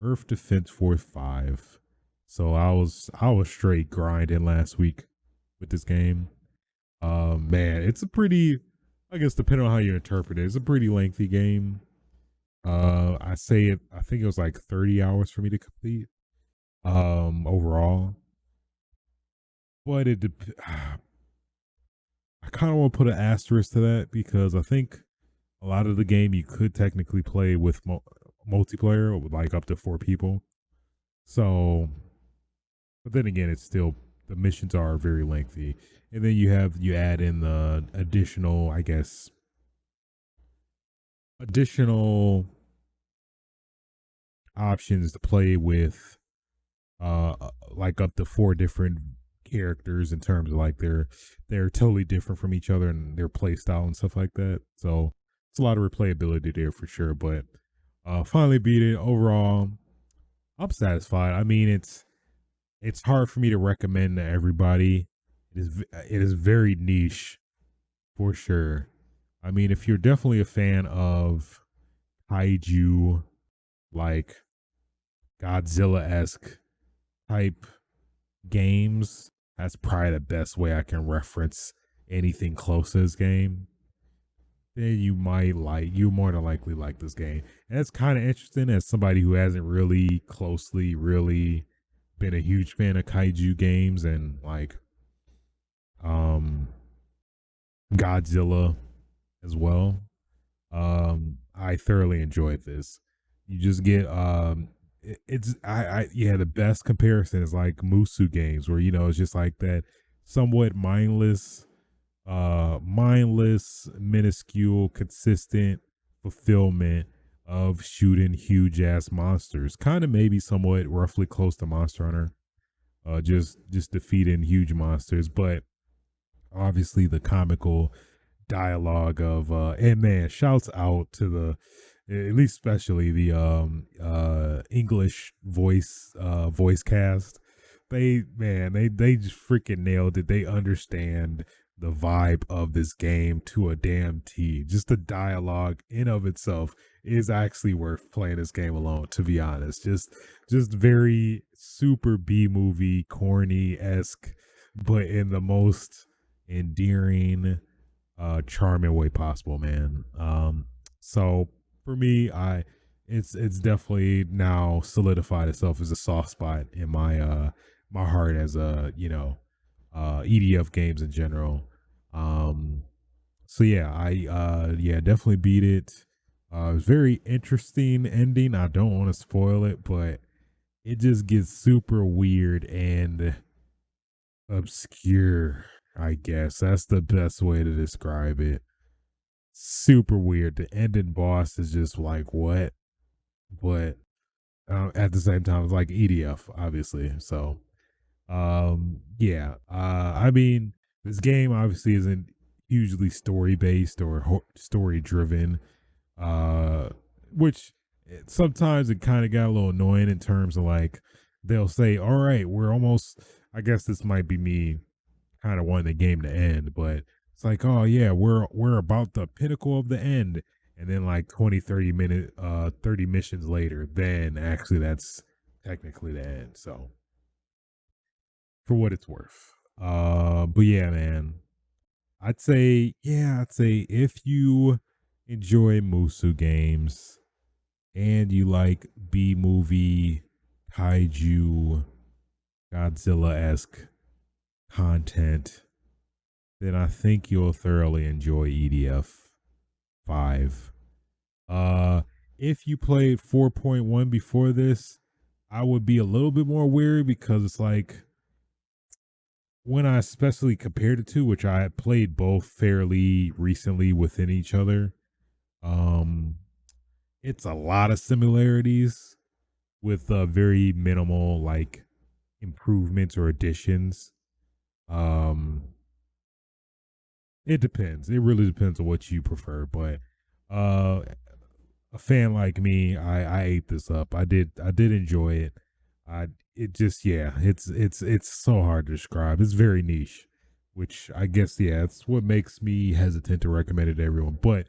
Earth Defense Force 5. So I was straight grinding last week with this game. Man, it's a pretty, I guess depending on how you interpret it, it's a pretty lengthy game. I think it was like 30 hours for me to complete. Overall. But I kind of want to put an asterisk to that because I think a lot of the game you could technically play with multiplayer with like up to 4 people. So, but then again, it's still, the missions are very lengthy, and then you add in the additional, I guess, additional options to play with, like up to 4 different characters in terms of like they're totally different from each other and their play style and stuff like that. So it's a lot of replayability there for sure. But finally beat it. Overall, I'm satisfied. I mean, it's hard for me to recommend to everybody. It is very niche for sure. I mean, if you're definitely a fan of kaiju, like Godzilla esque type games, that's probably the best way I can reference anything close to this game. Then you more than likely like this game. And it's kind of interesting as somebody who hasn't really been a huge fan of kaiju games and like um Godzilla as well. I thoroughly enjoyed this. You just get it's I yeah, the best comparison is like Musu games where it's just like that somewhat mindless, minuscule, consistent fulfillment of shooting huge ass monsters. Kind of maybe somewhat roughly close to Monster Hunter. Just defeating huge monsters, but obviously the comical dialogue of and man, shouts out to the, at least especially the English voice cast. they just freaking nailed it. They understand the vibe of this game to a damn T. Just the dialogue in of itself is actually worth playing this game alone, to be honest. Just very super B movie corny esque, but in the most endearing, charming way possible, man. So for me, I it's definitely now solidified itself as a soft spot in my heart as a EDF games in general. Um, so yeah, I definitely beat it. It was very interesting ending. I don't want to spoil it, but it just gets super weird and obscure. I guess that's the best way to describe it. Super weird. The ending boss is just like what, but at the same time, it's like EDF, obviously. So yeah, I mean, this game obviously isn't hugely story based or story driven, uh, which sometimes it kind of got a little annoying in terms of like they'll say, "All right, we're almost." I guess this might be me kind of wanting the game to end, but it's like, "Oh yeah, we're about the pinnacle of the end." And then like 20, 30 missions later, then actually that's technically the end. So for what it's worth. But yeah, man. I'd say if you enjoy Musu games and you like B movie kaiju Godzilla esque content, then I think you'll thoroughly enjoy EDF 5. Uh if you played 4.1 before this, I would be a little bit more weary because it's like when I especially compared the two, which I played both fairly recently within each other, um, it's a lot of similarities with very minimal like improvements or additions. Um, it depends. It really depends on what you prefer, but uh a fan like me, I ate this up. I did enjoy it. I it just yeah, it's so hard to describe. It's very niche, which I guess yeah, it's what makes me hesitant to recommend it to everyone. But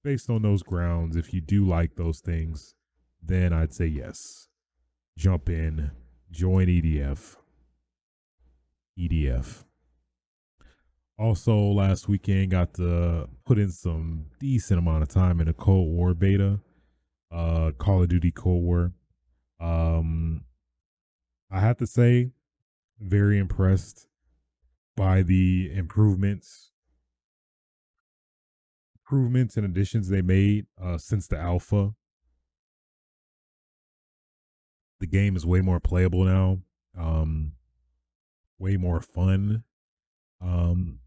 based on those grounds, if you do like those things, then I'd say yes. Jump in, join EDF. EDF. Also, last weekend got to put in some decent amount of time in a Cold War beta, Call of Duty Cold War. Um, I have to say, very impressed by the improvements and additions they made since the alpha. The game is way more playable now, um, way more fun. Um,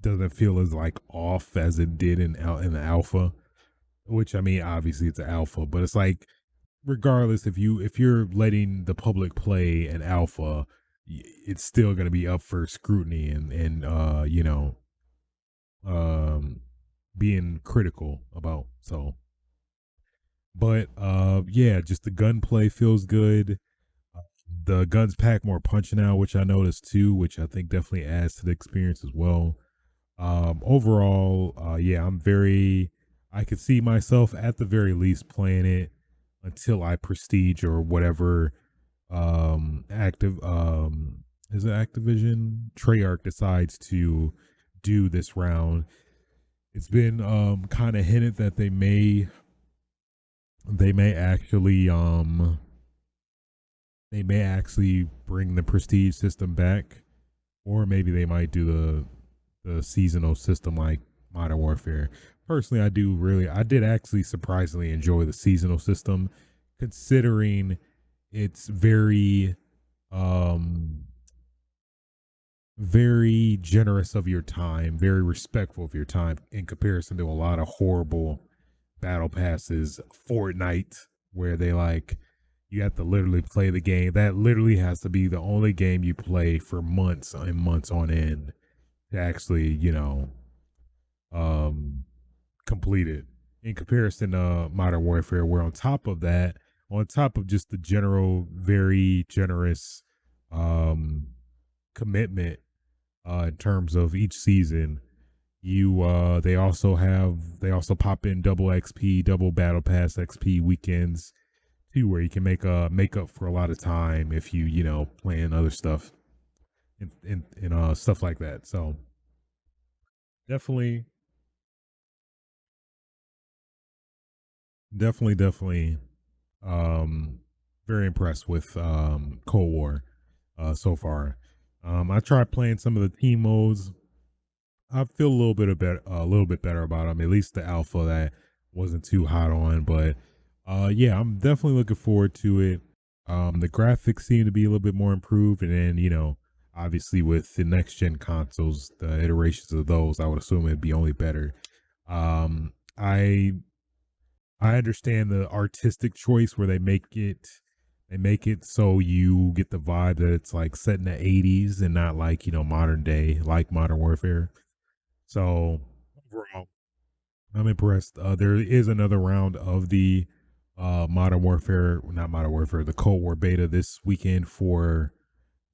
doesn't feel as like off as it did in the alpha. Which I mean, obviously it's an alpha, but it's like regardless if you're letting the public play an alpha, it's still going to be up for scrutiny and um being critical about. So but yeah, just the gunplay feels good. The guns pack more punch now, which I noticed too, which I think definitely adds to the experience as well. Overall, yeah, I could see myself at the very least playing it until I prestige or whatever active is it Activision Treyarch decides to do this round. It's been kind of hinted that they may they may actually bring the prestige system back, or maybe they might do the seasonal system like Modern Warfare. Personally, I did actually surprisingly enjoy the seasonal system, considering it's um very generous of your time, very respectful of your time in comparison to a lot of horrible battle passes, Fortnite, where they like you have to literally play the game. That literally has to be the only game you play for months and months on end to actually, um complete it. In comparison to Modern Warfare, where on top of that, on top of just the general very generous um commitment in terms of each season. You they also pop in double XP, double battle pass XP weekends too, where you can make up for a lot of time if you know playing other stuff and stuff like that. So definitely, definitely um very impressed with Cold War so far. I tried playing some of the team modes. I feel a little bit better about them. At least the alpha that wasn't too hot on, but yeah, I'm definitely looking forward to it. The graphics seem to be a little bit more improved, and then obviously with the next gen consoles, the iterations of those, I would assume it'd be only better. Um, I I understand the artistic choice where they make it so you get the vibe that it's like set in the 80s and not like modern day like Modern Warfare. So overall, I'm impressed. There is another round of the Modern Warfare, not Modern Warfare, the Cold War beta this weekend for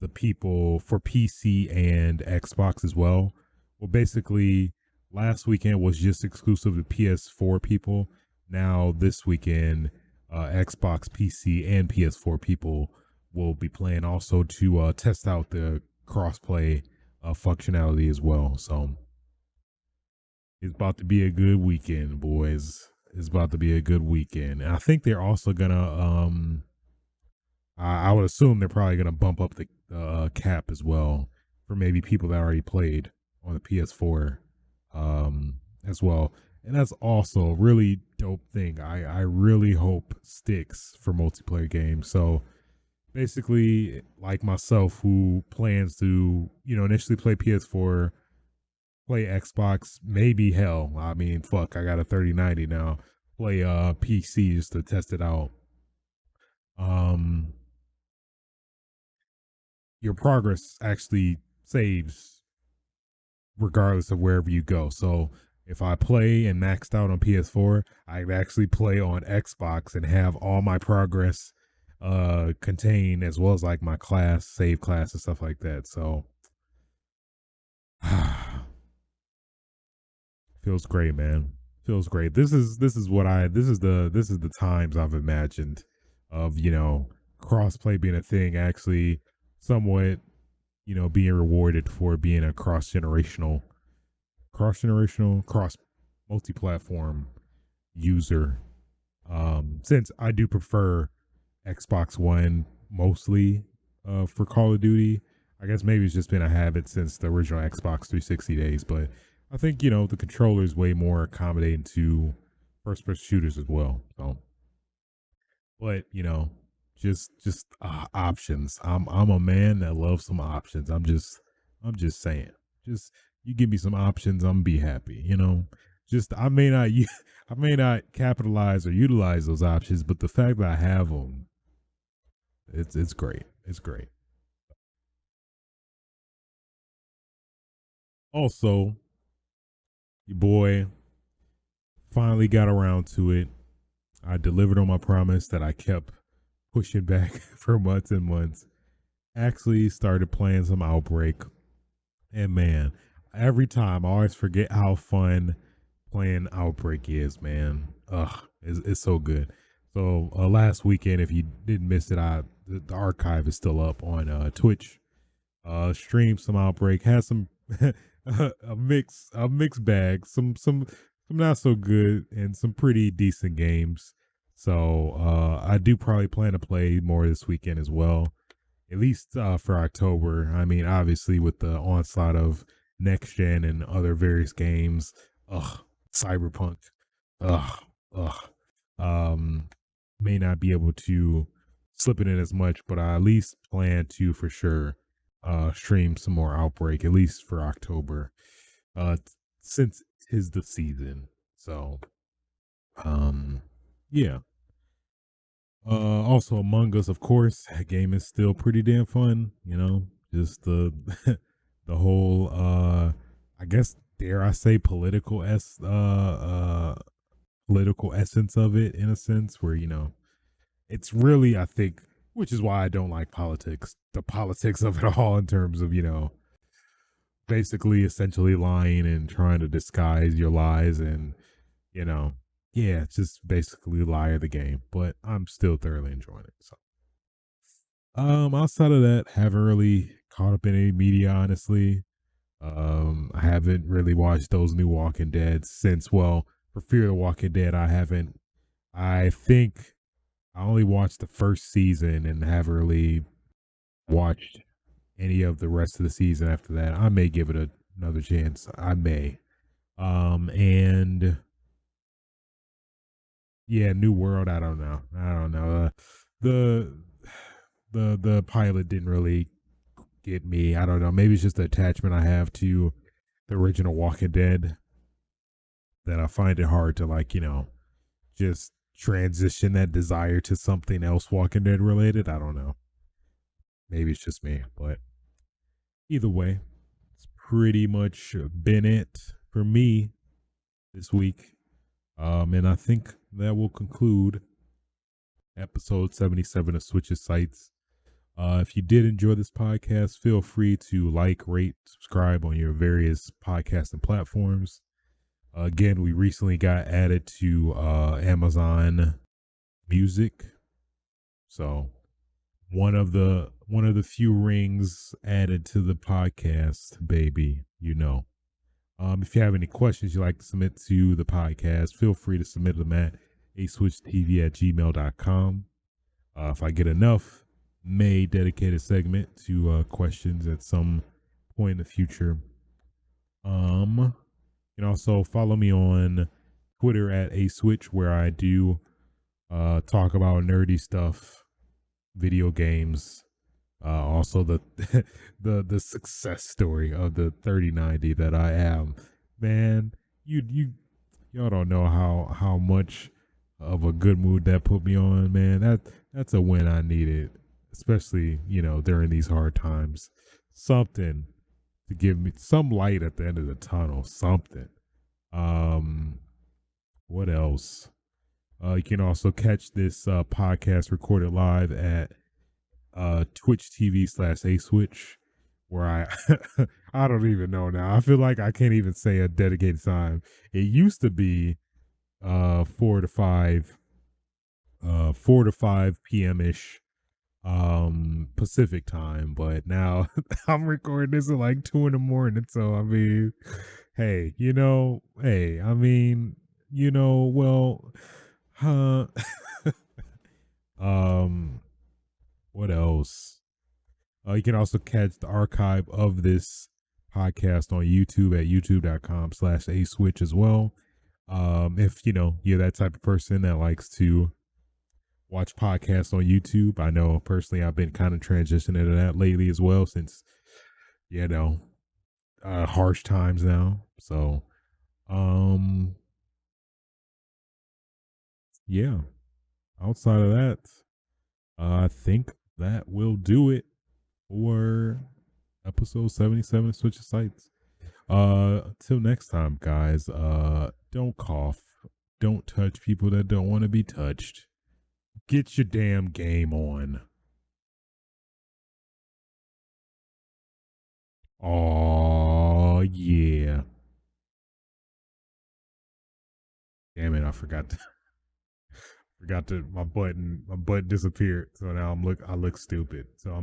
the people for PC and Xbox as well. Well, basically, last weekend was just exclusive to PS4 people. Now this weekend, Xbox, PC, and PS4 people will be playing also to test out the crossplay functionality as well. So it's about to be a good weekend, boys. It's about to be a good weekend. And I think they're also gonna I would assume they're probably gonna bump up the cap as well for maybe people that already played on the PS4 as well. And that's also a really dope thing. I really hope sticks for multiplayer games. So basically, like myself who plans to, initially play PS4, play Xbox, maybe hell. I mean, fuck, I got a 3090 now. Play PC just to test it out. Um your progress actually saves regardless of wherever you go. So if I play and maxed out on PS4, I actually play on Xbox and have all my progress contained as well as like my class, save class and stuff like that. So feels great, man. Feels great. This is the times I've imagined of, crossplay being a thing actually somewhat, being rewarded for being a cross multi-platform user. Since I do prefer Xbox One mostly for Call of Duty, I guess maybe it's just been a habit since the original Xbox 360 days, but I think the controller is way more accommodating to first person shooters as well. So, but just options. I'm a man that loves some options. I'm just saying. Just you give me some options, I'm be happy. Just I may not I may not capitalize or utilize those options, but the fact that I have them, it's great. It's great. Also, your boy finally got around to it. I delivered on my promise that I kept pushing back for months and months. Actually started playing some Outbreak. And man, every time I always forget how fun playing Outbreak is, man. Ugh, it's so good. So last weekend, if you didn't miss it, the archive is still up on Twitch. Streamed some Outbreak, had some a mixed bag, some not so good and some pretty decent games. So I do probably plan to play more this weekend as well, at least for October. I mean, obviously with the onslaught of next gen and other various games, ugh, Cyberpunk, ugh, ugh, um, may not be able to slip it in as much, but I at least plan to for sure stream some more Outbreak, at least for October, uh, since tis the season. So, um, yeah. Also Among Us, of course, that game is still pretty damn fun. Just the the whole, I guess, dare I say, political essence of it, in a sense, where it's really, I think, which is why I don't like politics. The politics of it all, in terms of basically essentially lying and trying to disguise your lies, and you know, yeah, it's just basically lie of the game. But I'm still thoroughly enjoying it. So, outside of that, haven't really caught up in any media, honestly. I haven't really watched those new Walking Dead since, well, for Fear the Walking Dead, I haven't. I think I only watched the first season and haven't really watched any of the rest of the season after that. I may give it another chance. I may. And yeah, New World. I don't know. I don't know. The the pilot didn't really get me. I don't know. Maybe it's just the attachment I have to the original Walking Dead that I find it hard to just transition that desire to something else Walking Dead related. I don't know. Maybe it's just me, but either way, it's pretty much been it for me this week. And I think that will conclude episode 77 of Switches Sites. If you did enjoy this podcast, feel free to like, rate, subscribe on your various podcasting platforms. Again, we recently got added to Amazon Music, so one of the few rings added to the podcast, baby. If you have any questions you'd like to submit to the podcast, feel free to submit them at aswitchtv@gmail.com. If I get enough, may dedicate a segment to questions at some point in the future. You can also follow me on Twitter at aswitch, where I do talk about nerdy stuff, video games, also the the success story of the 3090 that I am. Man, y'all don't know how much of a good mood that put me on, man. That's a win I needed, especially during these hard times. Something to give me some light at the end of the tunnel. Something. What else? You can also catch this podcast recorded live at Twitch TV/aswitch, where I I don't even know now. I feel like I can't even say a dedicated time. It used to be 4 to 5 p.m. ish Pacific time, but now I'm recording this at like 2 in the morning. So I mean, hey, well, huh. um what else? You can also catch the archive of this podcast on YouTube at youtube.com/aswitch as well. If you're that type of person that likes to watch podcasts on YouTube, I know personally I've been kind of transitioning to that lately as well, since harsh times now. So yeah, outside of that, I think that will do it for episode 77 of Switch Sites. Till next time, guys. Don't cough. Don't touch people that don't want to be touched. Get your damn game on. Oh yeah. Damn it, I forgot to my button disappeared. So now I look stupid. So I'm